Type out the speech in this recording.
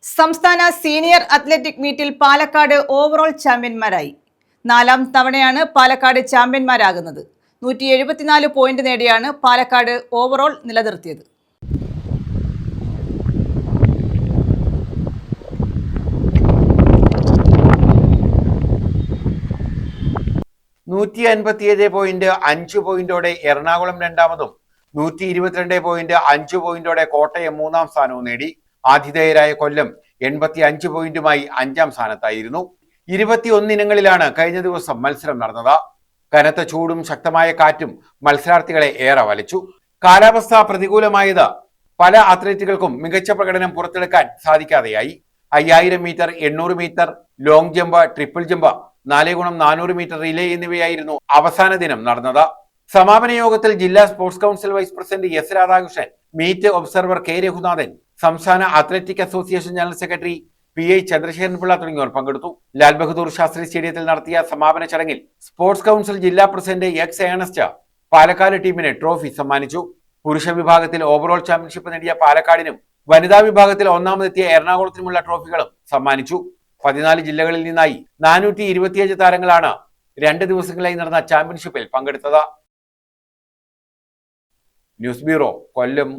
സംസ്ഥാന senior athletic മീറ്റിൽ Palakkad overall ചാമ്പ്യന്മാരായി. 4ാം തവണയാണ് പാലക്കാട് ചാമ്പ്യന്മാരാകുന്നത്. 174 പോയിന്റ് നേടിയാണ് പാലക്കാട് ഓവറോൾ നിലനിർത്തിയത്. പോയിന്റോടെ എറണാകുളം രണ്ടാമതും 122.5 പോയിന്റോടെ കോട്ടയം മൂന്നാം സ്ഥാനവും നേടി. ആതിഥേയരായ കൊല്ലം 85 പോയിന്റുമായി 5ാം സ്ഥാനത്തായിരുന്നു. 21 ഇനങ്ങളിലാണ് കഴിഞ്ഞ ദിവസം മത്സരം നടന്നത്. കനത്ത ചൂടും ശക്തമായ കാറ്റും മത്സരാർത്ഥികളെ ഏറെ വലിച്ചു. കാലാവസ്ഥ പ്രതികൂലമായത് പല അത്ലറ്റുകൾക്കും മികച്ച പ്രകടനം പുറത്തെടുക്കാൻ സാധിക്കാതെയായി. 5000 metre, 800 metre, long jump, triple jump, 4x400 metre relay എന്നിവയായിരുന്നു അവസാന ദിനം നടന്നത്. സമാപന യോഗത്തിൽ ജില്ലാ sports council vice president S Radhakrishnan, meet observer K Raghunathan, സംസ്ഥാന athletic association general secretary PI Chandrasekharan Pillai തുടങ്ങിയവർ പങ്കെടുത്തു. ലാൽ ബഹദൂർ ശാസ്ത്രി സ്റ്റേഡിയത്തിൽ നടത്തിയ സമാപന ചടങ്ങിൽ സ്പോർട്സ് കൗൺസിൽ ജില്ലാ പ്രസിഡന്റ് എക്സ് ഏണസ്റ്റ് പാലക്കാട് ടീമിന് ട്രോഫി സമ്മാനിച്ചു. പുരുഷ വിഭാഗത്തിൽ ഓവറോൾ ചാമ്പ്യൻഷിപ്പ് നേടിയ പാലക്കാടിനും വനിതാ വിഭാഗത്തിൽ ഒന്നാമതെത്തിയ എറണാകുളത്തിനുമുള്ള ട്രോഫികളും സമ്മാനിച്ചു. 14 ജില്ലകളിൽ നിന്നായി 425 താരങ്ങളാണ് 2 ദിവസങ്ങളായി നടന്ന ചാമ്പ്യൻഷിപ്പിൽ പങ്കെടുത്തത്. ന്യൂസ് ബ്യൂറോ, കൊല്ലം.